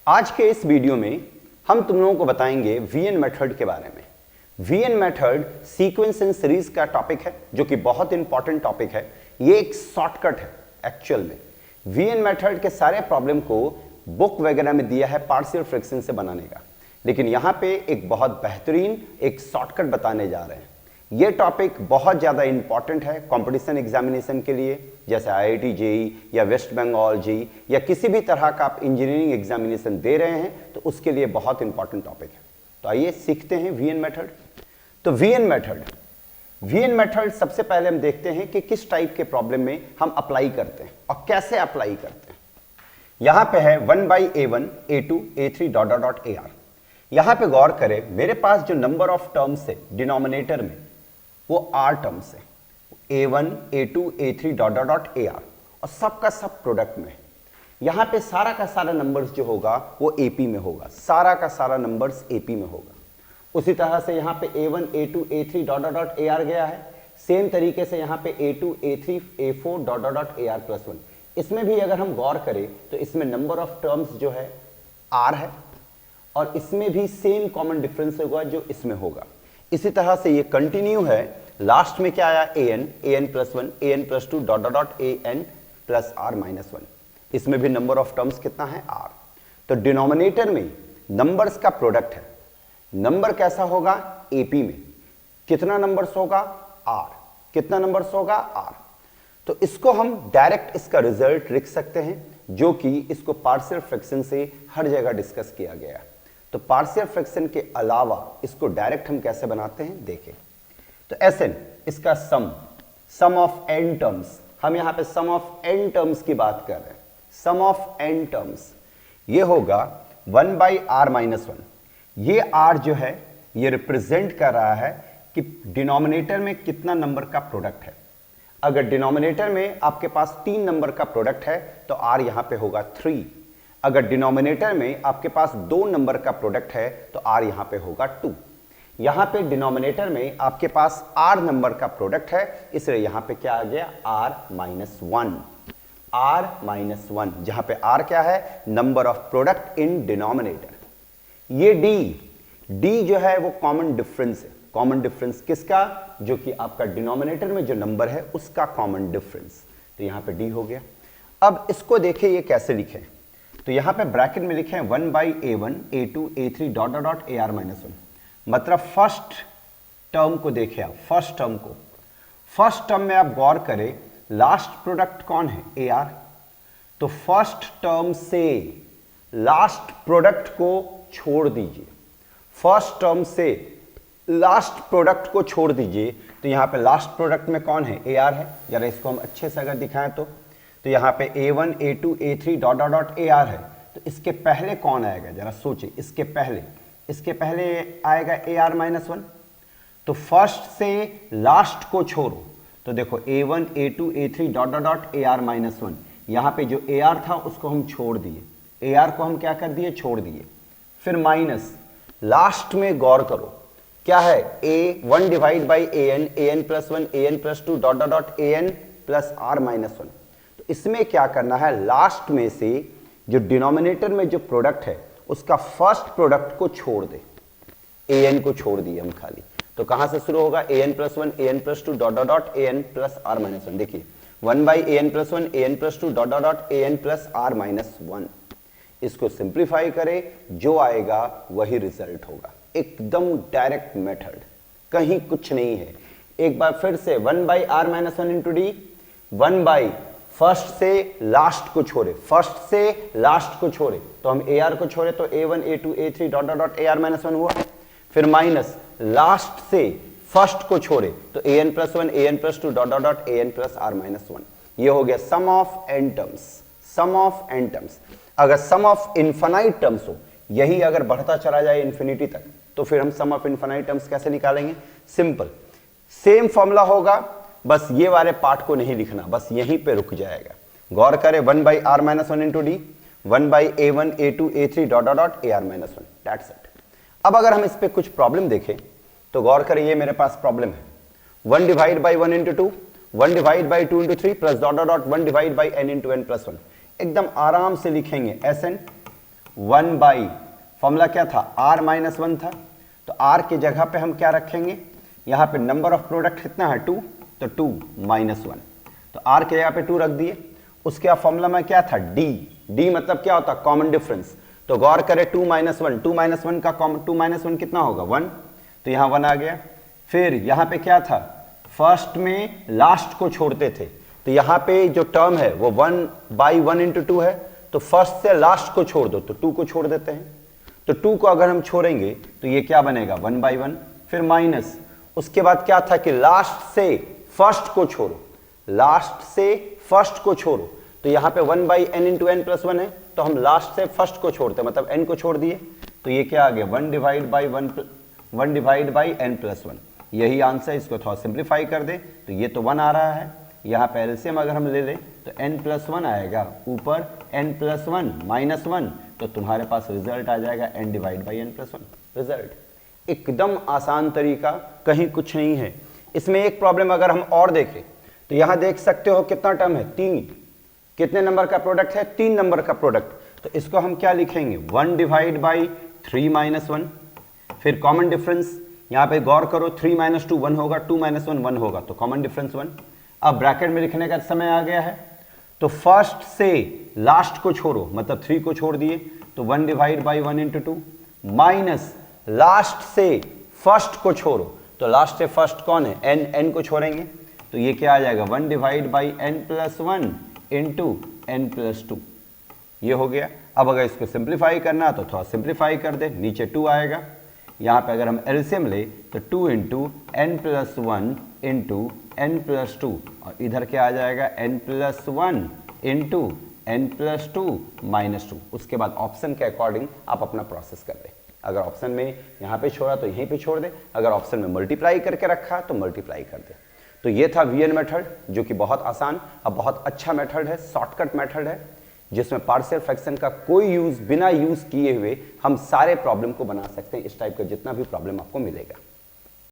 आज के इस वीडियो में हम तुम लोगों को बताएंगे वीएन मेथड के बारे में। VN method sequence and series का टॉपिक है जो कि बहुत इंपॉर्टेंट टॉपिक है। ये एक शॉर्टकट है एक्चुअल में। वीएन मेथड के सारे प्रॉब्लम को बुक वगैरह में दिया है पार्शियल फ्रैक्शन से बनाने का, लेकिन यहां पे एक बहुत बेहतरीन एक शॉर्टकट बताने जा रहे हैं। ये टॉपिक बहुत ज़्यादा इंपॉर्टेंट है कंपटीशन एग्जामिनेशन के लिए, जैसे आईआईटी जेई या वेस्ट बंगाल जेई या किसी भी तरह का आप इंजीनियरिंग एग्जामिनेशन दे रहे हैं तो उसके लिए बहुत इंपॉर्टेंट टॉपिक है। तो आइए सीखते हैं वीएन मेथड। तो वीएन मेथड सबसे पहले हम देखते हैं कि किस टाइप के प्रॉब्लम में हम अप्लाई करते हैं और कैसे अप्लाई करते हैं। यहां पे है 1/a1 a2 a3 dot dot dot ar। यहां पे गौर करें, मेरे पास जो नंबर ऑफ टर्म्स है डिनोमिनेटर में वो r टर्म्स है, a1 a2 a3 dot dot dot ar, और सबका सब प्रोडक्ट में है। यहां पे सारा का सारा नंबर्स जो होगा वो AP में होगा, सारा का सारा नंबर्स AP में होगा। उसी तरह से यहां पे a1 a2 a3 dot dot dot ar गया है। सेम तरीके से यहां पे a2 a3 a4 dot dot dot ar plus 1। इसमें भी अगर हम गौर करें तो इसमें नंबर ऑफ टर्म्स जो है r है, और इसमें भी सेम कॉमन डिफरेंस होगा जो इसमें होगा। इसी तरह से ये कंटिन्यू है। लास्ट में क्या आया, an plus 1 an plus 2 dot dot dot an plus r minus 1। इसमें भी नंबर ऑफ टर्म्स कितना है, r। तो डिनोमिनेटर में नंबर्स का प्रोडक्ट है। नंबर कैसा होगा, AP में कितना नंबर्स होगा, r। कितना नंबर्स होगा, r। तो इसको हम डायरेक्ट इसका रिजल्ट लिख सकते हैं, जो कि इसको पार्शियल फ्रैक्शन से हर जगह डिस्कस किया गया है। तो पार्शियल फ्रैक्शन के अलावा इसको डायरेक्ट हम कैसे बनाते हैं देखें। तो Sn इसका सम ऑफ n टर्म्स, हम यहां पे सम ऑफ n टर्म्स की बात कर रहे हैं। सम ऑफ n टर्म्स ये होगा 1/r माइनस 1। ये r जो है ये रिप्रेजेंट कर रहा है कि डिनोमिनेटर में कितना नंबर का प्रोडक्ट है। अगर डिनोमिनेटर में आपके पास 3 नंबर का प्रोडक्ट है तो r यहां पे होगा 3। अगर डिनोमिनेटर में आपके पास 2 नंबर का प्रोडक्ट है तो r यहां पे होगा 2। यहां पे डिनोमिनेटर में आपके पास r नंबर का प्रोडक्ट है, इसलिए यहां पे क्या आ गया, r माइनस 1। r माइनस 1, जहां पे r क्या है, number of product in denominator. ये d जो है वो कॉमन डिफरेंस है। कॉमन डिफरेंस किसका, जो कि आपका डिनोमिनेटर में जो नंबर है उसका कॉमन डिफरेंस। तो यहां पे d हो गया। अब इसको देखिए ये कैसे लिखें। तो यहां पे ब्रैकेट में लिखे 1/a1 a2 a3 dot dot dot ar minus 1। मतलब फर्स्ट टर्म को देखें आप, फर्स्ट टर्म को। फर्स्ट टर्म में आप गौर करें, लास्ट प्रोडक्ट कौन है, ar। तो फर्स्ट टर्म से लास्ट प्रोडक्ट को छोड़ दीजिए। फर्स्ट टर्म से लास्ट प्रोडक्ट को छोड़ दीजिए। तो यहां पे लास्ट प्रोडक्ट में कौन है, ar है। जरा इसको हम अच्छे से अगर दिखाएं तो यहां पे a1 a2 a3 dot dot dot ar है। तो इसके पहले कौन आएगा, जरा सोचिए। इसके पहले आएगा ar माइनस 1। तो फर्स्ट से लास्ट को छोड़ो तो देखो a1 a2 a3 dot dot dot ar minus 1। यहां पे जो ar था उसको हम छोड़ दिए, ar को हम क्या कर दिए, छोड़ दिए। फिर माइनस, लास्ट में गौर करो क्या है, a1 divide by an plus 1 an plus 2 dot dot dot an plus r minus 1। तो इसमें क्या करना है, लास्ट में से जो डिनोमिनेटर में जो प्रोडक्ट है उसका फर्स्ट प्रोडक्ट को छोड़ दे। an को छोड़ दिए हम खाली। तो कहां से शुरू होगा, an plus 1 an plus 2 dot dot dot an plus r minus 1। देखिए 1/an plus 1 an plus 2 dot dot dot an plus r minus 1। इसको सिंप्लीफाई करें, जो आएगा वही रिजल्ट होगा। एकदम डायरेक्ट मेथड, कहीं कुछ नहीं है। एक बार फिर से 1/r minus 1 into D. 1/ first से लास्ट को छोड़े, फर्स्ट से लास्ट को छोड़े तो हम ar को छोड़े तो a1 a2 a3 dot dot dot ar minus 1 हुआ। फिर माइनस, लास्ट से फर्स्ट को छोड़े तो an plus 1 an plus 2 dot dot dot an plus r minus 1। ये हो गया sum of n terms. Sum of n terms, अगर सम ऑफ इनफाइनाइट टर्म्स हो, यही अगर बढ़ता चला जाए इन्फिनिटी तक, तो फिर हम सम ऑफ इनफाइनाइट टर्म्स कैसे निकालेंगे, सिंपल सेम फॉर्मूला होगा। बस ये वाले पार्ट को नहीं लिखना, बस यहीं पे रुक जाएगा। गौर करें 1/r minus 1 into D, 1/a1 a2 a3 dot dot dot ar minus 1। That's it. अब अगर हम इस पे कुछ प्रॉब्लम देखें तो गौर करें, ये मेरे पास प्रॉब्लम है 1 divide by 1 into 2, 1 divide by 2 into 3 plus dot dot dot 1 divide by n into n plus 1। एकदम आराम से लिखेंगे Sn 1 बाई फॉर्मूला क्या था, r माइनस 1 था, तो r की जगह पे हम क्या रखेंगे, यहाँ पे नंबर ऑफ प्रोडक्ट कितना है 2, तो 2 माइनस 1, तो r के जगह पे 2 रख दिए। उसके बाद फॉर्मूला में क्या था, d मतलब क्या होता है, कॉमन डिफरेंस। तो गौर करें 2 माइनस 1, 2 माइनस 1 का कॉमन, 2 माइनस 1 कितना होगा 1, तो यहाँ 1 आ गया। फिर यहाँ पे क्या था, फर्स्ट में लास्ट को छोड़ते थे, तो यहाँ पे जो टर्म है वो 1 बाई 1 इंटू 2 है, तो फर्स्ट से लास्ट को छोड़ दो, तो 2 को छोड़ देते हैं, तो 2 को अगर हम छोड़ेंगे तो ये क्या बनेगा 1 बाई 1, फिर माइनस। उसके बाद क्या था कि लास्ट से फर्स्ट को छोड़ो, लास्ट से फर्स्ट को छोड़ो, तो यहाँ पे 1 by n into n plus 1 है, तो हम लास्ट से फर्स्ट को छोड़ते हैं, मतलब एन को छोड़ दिए, तो ये क्या आ गया 1 डिवाइड बाई एन प्लस 1। यही आंसर, इसको थोड़ा सिंप्लीफाई कर दे तो ये तो 1 आ रहा है, यहाँ पे एलसीएम अगर हम ले लें तो n प्लस 1 आएगा, ऊपर n प्लस 1 माइनस 1, तो तुम्हारे पास रिजल्ट आ जाएगा n divide by n plus 1। Result एकदम आसान तरीका, कहीं कुछ नहीं है इसमें। एक प्रॉब्लम अगर हम और देखें तो यहाँ देख सकते हो कितना टर्म है 3, कितने नंबर का प्रोडक्ट है 3 नंबर का प्रोडक्ट, तो इसको हम क्या लिखेंगे 1 डिवाइड बाई 3 माइनस 1, फिर कॉमन डिफरेंस, यहाँ पे गौर करो 3 माइनस 2 1 होगा, 2 माइनस 1 1 होगा, तो कॉमन डिफरेंस 1। अब ब्रैकेट में लिखने का समय आ गया है, तो फर्स्ट से लास्ट को छोड़ो, मतलब 3 को छोड़ दिए, तो 1 divide by 1 into 2, minus last से फर्स्ट को छोड़ो, तो लास्ट से फर्स्ट कौन है n को छोड़ेंगे, तो ये क्या आ जाएगा 1 divide by n plus 1 into n plus 2, ये हो गया। अब अगर इसको सिंप्लीफाई करना तो थोड़ा सिंप्लीफाई कर दे, नीचे 2 आएगा, यहाँ पे अगर हम एलसीएम ले तो 2 into n plus 1 into n plus 2, और इधर क्या आ जाएगा n plus 1 into n plus 2 minus 2। उसके बाद ऑप्शन के अकॉर्डिंग आप अपना प्रोसेस कर दे, अगर ऑप्शन में यहाँ पे छोड़ा तो यहीं पे छोड़ दे, अगर ऑप्शन में मल्टीप्लाई करके रखा तो मल्टीप्लाई कर दे। तो ये था वीएन मेथड, जो कि बहुत आसान और बहुत अच्छा मेथड है, शॉर्टकट मेथड है, जिसमें पार्शियल फ्रैक्शन का कोई यूज बिना यूज किए हुए हम सारे प्रॉब्लम को बना सकते हैं। इस टाइप का जितना भी प्रॉब्लम आपको मिलेगा।